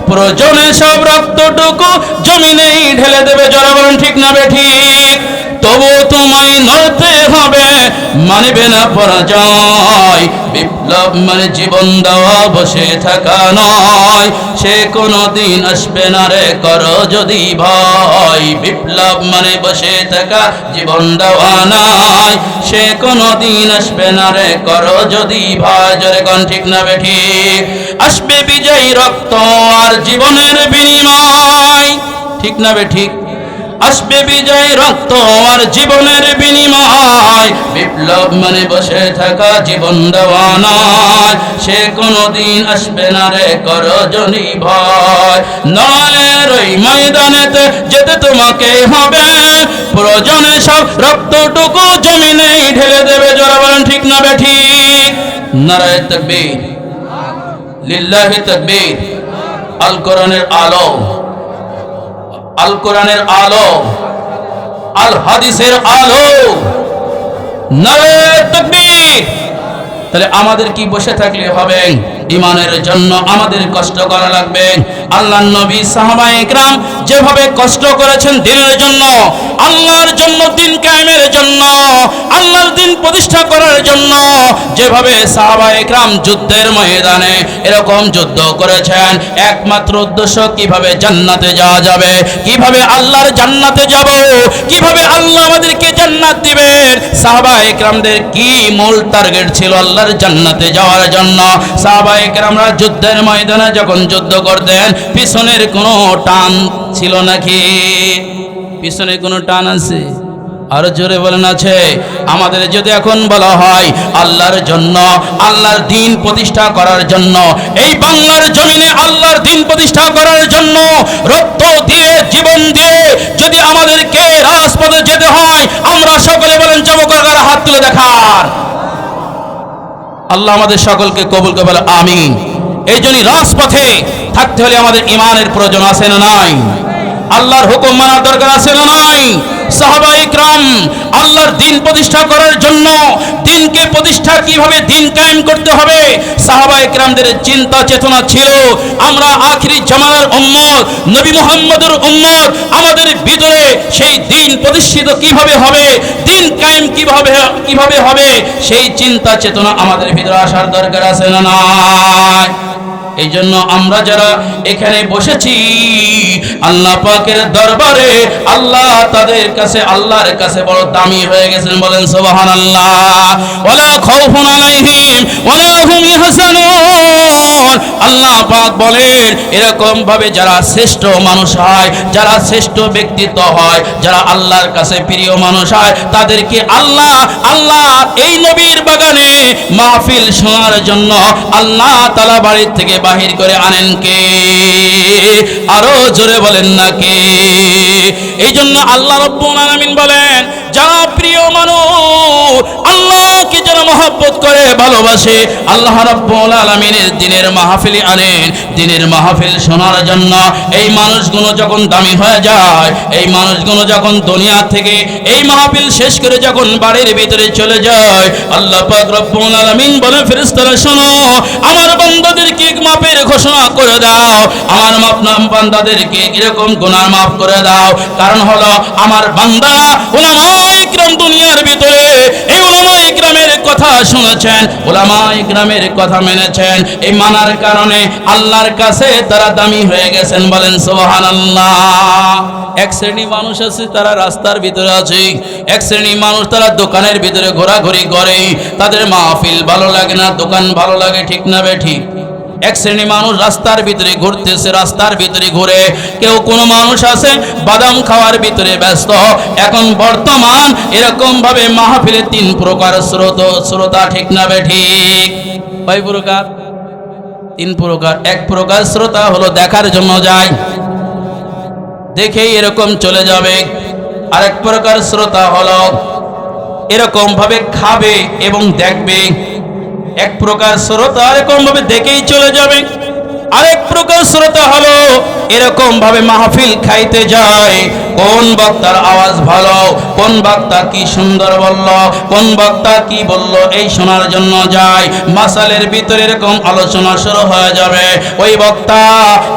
প্রয়োজনে সব রক্তটুকু জমিনেই ঢেলে দেবে। জোরে বলেন ঠিক না বে ঠিক? তবু তোমায় লড়তে হবে, মানবে না পরাজয়। বিপ্লব মানে জীবন দেওয়া, বসে থাকা নয়, সে কোনো দিন আসবে না রে, করো যদি ভয়। বিপ্লব মানে বসে থাকা, জীবন দেওয়া নয়, সে কোনো দিন আসবে না রে, করো যদি ভয়। জোরে কোন ঠিক না বে ঠিক? আসবে বিজয়ী রক্ত আর জীবনের বিনিময়, ঠিক না বে ঠিক? আসবে বিজয় রক্ত আর জীবনের বিনিময়। বিপ্লব মানে বসে থাকা, জীবন দেওয়া নয়, সে কোনোদিন আসবে না রে, করো যদি ভয়। নয়ের ওই ময়দানেতে যেতে তোমাকে হবে, প্রয়োজনে সব রক্তটুকু জমিনেই ঢেলে দেবে। জোরে বলেন ঠিক না বে ঠিক? নারায়ে তাকবীর, লিল্লাহি তাকবীর। আল কোরআনের আলো, আল কোরআনের আলো, আল হাদিসের আলো, নারায়ে তাকবীর। তাহলে আমাদের কি বসে থাকলে হবে? ঈমানের জন্য আমাদের কষ্ট করা লাগবে। আল্লাহর নবী সাহাবায়ে কেরাম যেভাবে কষ্ট করেছেন দ্বীনের জন্য, আল্লাহর জন্য, দ্বীন কায়েমের জন্য, আল্লাহর দ্বীন প্রতিষ্ঠা করার জন্য, যেভাবে সাহাবায়ে কেরাম যুদ্ধের ময়দানে এরকম যুদ্ধ করেছেন, একমাত্র উদ্দেশ্য কিভাবে জান্নাতে যাওয়া যাবে, কিভাবে আল্লাহর জান্নাতে যাব, কিভাবে আল্লাহ আমাদেরকে জান্নাত দিবেন। সাহাবায়ে কেরামদের কি মূল টার্গেট ছিল? আল্লাহর জান্নাতে যাওয়ার জন্য। সাহাবায়ে কেরামরা যুদ্ধের ময়দানে যখন যুদ্ধ করতেন, পিছনের কোনো টান ছিল নাকি? পিছনে কোনো টান আছে? আরো জোরে বলেন আছে। আমাদের যদি এখন বলা হয় আল্লাহর জন্য, আল্লাহর দ্বীন প্রতিষ্ঠা করার জন্য, এই বাংলার জমিনে আল্লাহর দ্বীন প্রতিষ্ঠা করার জন্য রক্ত দিয়ে জীবন দিয়ে যদি আমাদেরকে রাজপথে যেতে হয়, আমরা সকলে বলেন যাবো কার হাত তুলে দেখান। আল্লাহ আমাদের সকলকে কবুল করে বলে আমিন। এই জন্য রাজপথে থাকতে হলে আমাদের ঈমানের প্রয়োজন আছে না নাই? আল্লাহর হুকুম মানার দরকার আছে না নাই? সাহাবায়ে কিরাম আল্লাহর দ্বীন প্রতিষ্ঠা করার জন্য, দ্বীনকে প্রতিষ্ঠা কিভাবে দ্বীন কায়েম করতে হবে, সাহাবায়ে কিরামদের চিন্তা চেতনা ছিল আমরা আখিরি জামানার উম্মত, নবী মুহাম্মদের উম্মত, আমাদের ভিতরে সেই দ্বীন প্রতিষ্ঠিত কিভাবে হবে, দ্বীন কায়েম কিভাবে হবে, সেই চিন্তা চেতনা আমাদের ভিতরে আসার দরকার আছে না নাই? এই জন্য আমরা যারা এখানে বসেছি আল্লাহ পাকের দরবারে, আল্লাহ তাদের কাছে, আল্লাহর কাছে বড় দামি হয়ে গেছেন। বলেন সুবহানাল্লাহ। ওয়ালা খাউফুন আলাইহিম ওয়ালা হুম ইয়াহজানুন। আল্লাহ পাক বলেন এরকম ভাবে যারা শ্রেষ্ঠ মানুষ হয়, যারা শ্রেষ্ঠ ব্যক্তিত্ব হয়, যারা আল্লাহর কাছে প্রিয় মানুষ হয়, তাদেরকে আল্লাহ এই নবীর বাগানে মাহফিল শোনার জন্য আল্লাহ তাআলা বাড়ি থেকে বাহির করে আনেন কে? আরো জোরে বলেন না কে? এই জন্য আল্লাহ রাব্বুল আলামিন বলেন যারা প্রিয় মানুষ, আল্লাহকে যারা মহব্বত করে ভালোবাসে, আল্লাহ রাব্বুল আলামিনের দ্বীনের মাহফিলে আনেন, দ্বীনের মাহফিল শোনার জন্য। এই মানুষগুলো যখন দামি হয়ে যায়, এই মানুষগুলো যখন দুনিয়া থেকে এই মাহফিল শেষ করে যখন বাড়ির ভিতরে চলে যায়, আল্লাহ পাক রব্বুল আলামিন বলেন ফেরেশতারা শোনো, আমার বান্দাদেরকে মাফের ঘোষণা করে দাও, আমার বান্দাদেরকে এরকম গুনাহ মাফ করে দাও। কারণ হলো আমার বান্দারা উলামায়ে কিরাম দুনিয়ার ভিতরে এই উলামায়ে কিরামের কথা শুনেছেন, উলামায়ে কিরামের কথা মেনেছেন, এই মানার কারণে আল্লাহর কাছে তারা দামি হয়ে গেছেন। বলেন সুবহানাল্লাহ। এক শ্রেণী মানুষ আছে তারা রাস্তার ভিতরে আছে, এক শ্রেণী মানুষ তারা দোকানের ভিতরে ঘোরাঘুরি করে, তাদের মাহফিল ভালো লাগে না, দোকান ভালো লাগে, ঠিক না বেঠিক? এক শ্রেণী মানুষ রাস্তার ভিতরে ঘুরতেছে, রাস্তার ভিতরে ঘুরে কেউ কোনো মানুষ আছে বাদাম খাওয়ার ভিতরে ব্যস্ত। এখন বর্তমান এরকম ভাবে মাহফিলে তিন প্রকার শ্রোতা, ঠিক না বেঠিক? কয় প্রকার? তিন প্রকার। এক প্রকার শ্রোতা হলো দেখার জন্য যায়, দেখেই এরকম চলে যাবে। আরেক প্রকার শ্রোতা হলো এরকম ভাবে খাবে এবং দেখবে। এক প্রকার শ্রোতা এরকম ভাবে দেখেই চলে যাবে। আরেক প্রকার শ্রোতা হলো এরকম ভাবে মাহফিল খাইতে যায়, কোন বক্তার আওয়াজ ভালো, কোন বক্তা কি সুন্দর বলল, কোন বক্তা কি বলল, এই শোনার জন্য যায়। মাসালের ভিতরে এরকম আলোচনা শুরু হয়ে যাবে, ওই বক্তা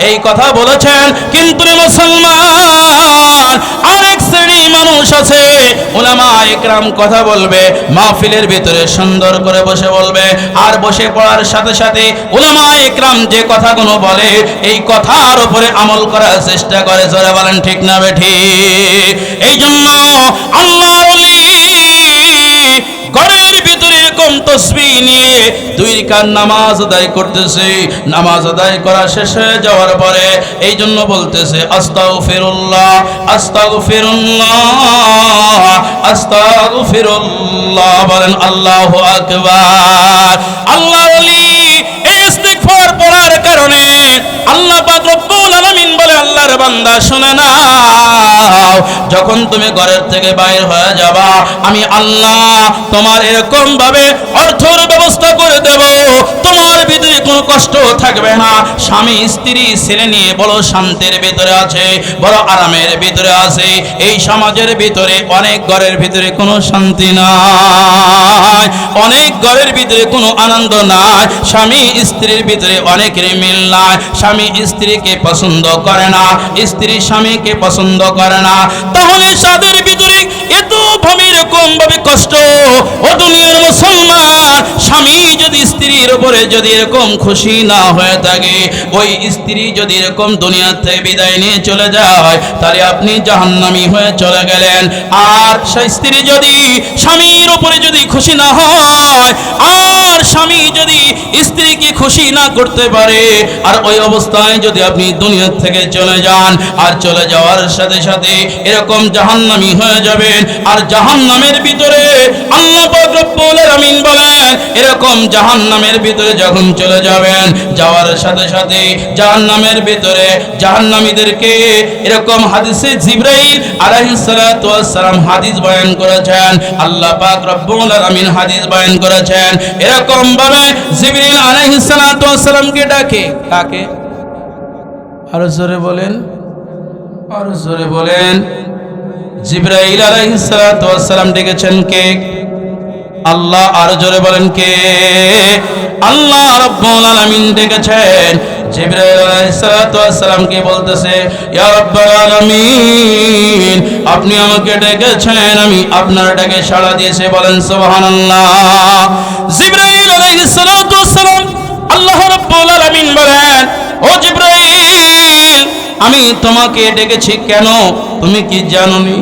এই কথা বলেছেন, কিন্তু মুসলমান আরেক শ্রেণী মানুষ আছে উলামায়ে কিরাম কথা বলবে, মাহফিলের ভিতরে সুন্দর করে বসে বলবে, আর বসে পড়ার সাথে সাথে উলামায়ে কিরাম যে কথাগুলো বলে এই কথার উপরে আমল করার চেষ্টা করে। জোরে বলেন ঠিক না বেঠিক? এই জন্য আল্লাহর ওলি ঘরের ভিতরে এরকম তাসবিহ নিয়ে 2 রাকাত নামাজ আদায় করতেছে, নামাজ আদায় করা শেষ হয়ে যাওয়ার পরে এই জন্য বলতেছে আস্তাগফিরুল্লাহ আস্তাগফিরুল্লাহ আস্তাগফিরুল্লাহ। বলেন আল্লাহু আকবার। আল্লাহর ওলি এই ইস্তিগফার পড়ার কারণে আল্লাহ পাক রব্বুল আলামিন বলে আল্লাহর বান্দা শুনে নাও, যখন তুমি ঘরের থেকে বাইরে হয়ে যাবা আমি আল্লাহ তোমার এরকম ভাবে অর্থের ব্যবস্থা করে দেব, তোমার ভিতরে কোনো কষ্ট থাকবে না। স্বামী স্ত্রী ছেলে নিয়ে বড় শান্তির ভিতরে আছে, বড় আরামের ভিতরে আছে। এই সমাজের ভিতরে অনেক ঘরের ভিতরে কোনো শান্তি নাই, অনেক ঘরের ভিতরে কোনো আনন্দ নাই, স্বামী স্ত্রীর ভিতরে অনেকের মিল নাই, স্বামী স্ত্রীকে পছন্দ করে না, স্ত্রী স্বামীকে পছন্দ করে না। তাহলে তাদের ভিতরে এত ভাবে এরকম ভাবে কষ্ট। ও দুনিয়ার মুসলমান, স্বামী যদি স্ত্রীর উপরে যদি এরকম খুশি না হয়ে থাকে, ওই স্ত্রী যদি এরকম দুনিয়া থেকে বিদায় নিয়ে চলে যায়, তাহলে আপনি জাহান্নামী হয়ে চলে গেলেন। আর সেই স্ত্রী যদি স্বামীর উপরে যদি খুশি না হয়, আর স্বামী যদি স্ত্রীকে খুশি না করতে পারে। আর ওই অবস্থায় যদি আপনি দুনিয়া থেকে চলে যান, আর চলে যাওয়ার সাথে সাথে এরকম জাহান্নামী হয়ে যাবেন। আর জাহান্নামের ভিতরে আল্লাহ পাক রব্বুল আলামিন বলেন, এরকম জাহান্নামের ভিতরে যখন চলে যাবেন, যাওয়ার সাথে সাথে জাহান্নামের ভিতরে জাহান্নামীদেরকে এরকম হাদিসে জিবরাইল আলাইহিস সালাতু ওয়াস সালাম হাদিস বয়ান করেছেন, আল্লাহ পাক রব্বুল আলামিন হাদিস বয়ান করেছেন, এরকম ভাবে জিবরাইল আলাইহিস সালাতু ওয়াস সালামকে ডাকে। কাকে? আরো জোরে বলেন, আরো জোরে বলেন। জিবরাইল আলাইহিস সালাতু ওয়াস সালাম ডেকেছেন কে? আল্লাহ। আরো জোরে বলেন কে? আল্লাহ রাব্বুল আলামিন ডেকেছেন। জিবরাইল আলাইহিস সালাতু ওয়াস সালামকে বলতেছে, ইয়া রাব্বুল আলামিন, আপনি আমাকে ডেকেছেন, আমি আপনার ডাকে সাড়া দিয়েছি, বলেন সুবহানাল্লাহ। জিবরাইল আলাইহিস সালাতু ওয়াস সালাম, আল্লাহ রাব্বুল আলামিন বলেন, ও জিবরাইল, আমি তোমাকে ডেকেছি কেন তুমি কি জানোনি?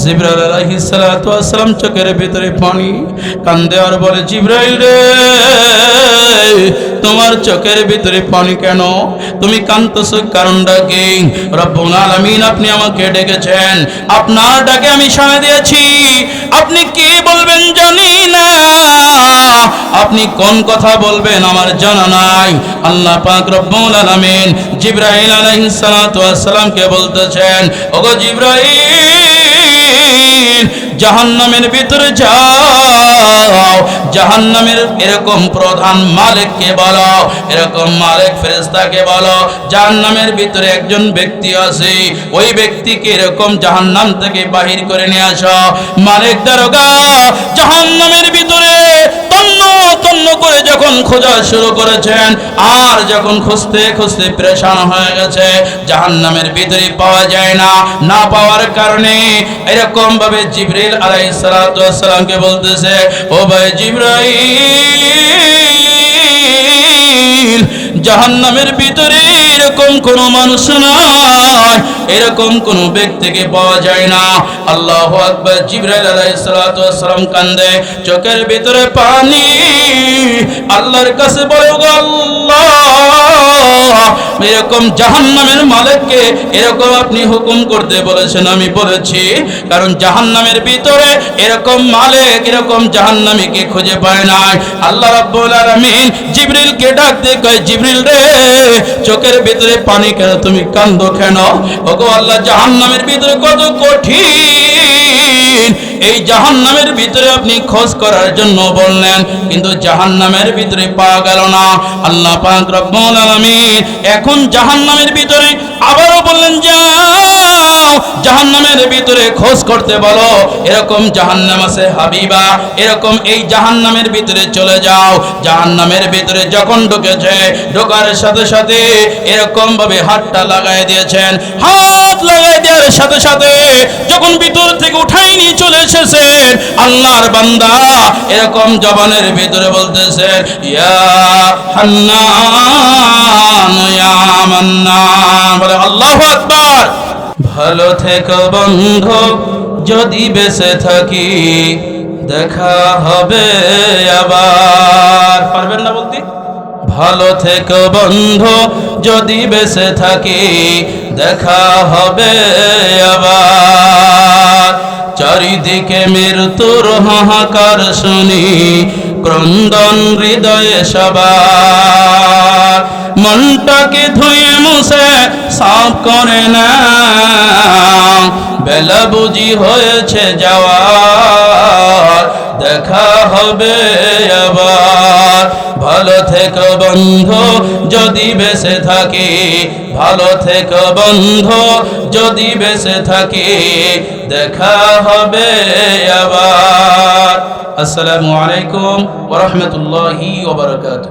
জিবরাইল আলাইহিস সালাতু ওয়াস সালাম চোখের ভিতরে পানি, কান্দে আর বলে, জিবরাইল রে, তোমার চোখের ভিতরে পানি কেন? তুমি কাঁদতেছো কারণটা কি? রব্বুল আলামিন, আপনি আমাকে ডেকেছেন, আপনার ডাকে আমি সাড়া দিয়েছি। আপনি কি বলবেন জানি না, আপনি কোন কথা বলবেন আমার জানা নাই। আল্লাহ পাক রব্বুল আলামিন জিবরাইল আলাইহিস সালাতু ওয়াস সালামকে বলতেছেন, ওগো জিবরাইল, জাহান্নামের ভিতরে যাও, জাহান্নামের এরকম প্রধান মালিককে বলো, এরকম মালিক ফেরেশতাকে বলো, জাহান্নামের ভিতরে একজন ব্যক্তি আছে, ওই ব্যক্তিকে এরকম জাহান্নাম থেকে বাহির করে নিয়ে আসো। মালিক দারোগা জাহান্নামের ভিতরে তন্ন তন্ন করে যখন খোঁজা শুরু করেছেন, আর যখন খুঁজতে খুঁজতে পেরেশান হয়ে গেছে, জাহান্নামের ভিতরে পাওয়া যায় না, না পাওয়ার কারণে এরকম ভাবে জিবরাইল আলাইহিস সালাতু ওয়াস সালামকে বলতেছে, ও ভাই জিবরাইল, জাহান্নামের ভিতরে এরকম কোন মানুষ নাই, এরকম কোন ব্যক্তিকে পাওয়া যায় না। আল্লাহু আকবার। জিবরাইল আলাইহিস সালাতু ওয়াস সালাম কান্দে, চোখের ভিতরে পানি, আল্লাহর কাছে বলে, গো আল্লাহ, এরকম জাহান্নামের মালিককে এরকম আপনি হুকুম করতে বলেছেন। আমি বলেছি, কারণ জাহান্নামের ভিতরে এরকম মালিক, এরকম জাহান্নামীকে খুঁজে পায় নাই। আল্লাহ রাব্বুল আলামিন জিবরিলকে ডাক দিয়ে কয়, জিবরিল রে, চোখের ভিতরে পানি কেন, তুমি কান্দো কেন? ওগো আল্লাহ, জাহান্নামের ভিতরে কত কঠিন, এই জাহান্নামের ভিতরে আপনি খোঁজ করার জন্য বললেন, কিন্তু জাহান্নামের ভিতরে পাওয়া গেল না। আল্লাহ পাক রব্বুল আলামিন এখন জাহান্নামের ভিতরে আবারও বললেন, যাও জাহান্নামের ভিতরে খোঁজ করতে বলো, এরকম জাহান্নাম আছে হাবিবা, এরকম এই জাহান্নামের ভিতরে চলে যাও। জাহান্নামের ভিতরে যখন ঢুকেছে, ঢোকার সাথে সাথে এরকম ভাবে হাতটা লাগাই দিয়েছেন, হাত লাগাই দেওয়ার সাথে সাথে যখন ভিতর থেকে উঠাই নিয়ে চলে এসেছেন, আল্লাহর বান্দা এরকম জবানের ভিতরে বলতেছেন, ইয়া হান্নান ইয়া মান্নান, বলে আল্লাহু আকবার। ভালো থেকো বন্ধু, যদি বেঁচে থাকি, দেখা হবে আবার। পারবেন না বলতে? ভালো থেকো বন্ধু, যদি বেঁচে থাকি, দেখা হবে আবার। চারিদিকে মৃত্যুর হাহাকার শুনি, ক্রন্দন হৃদয়ে সবার। মনটাকে ধুয়ে মুছে সাফ করে না, বেলা বুঝি হয়েছে যাওয়ার, দেখা হবে আবার। ভালো থেকো বন্ধু, যদি বেঁচে থাকি, ভালো থেকো বন্ধু, যদি বেঁচে থাকি, দেখা হবে আবার। আসসালামু আলাইকুম ওয়া রাহমাতুল্লাহি ওয়া বারাকাতুহু।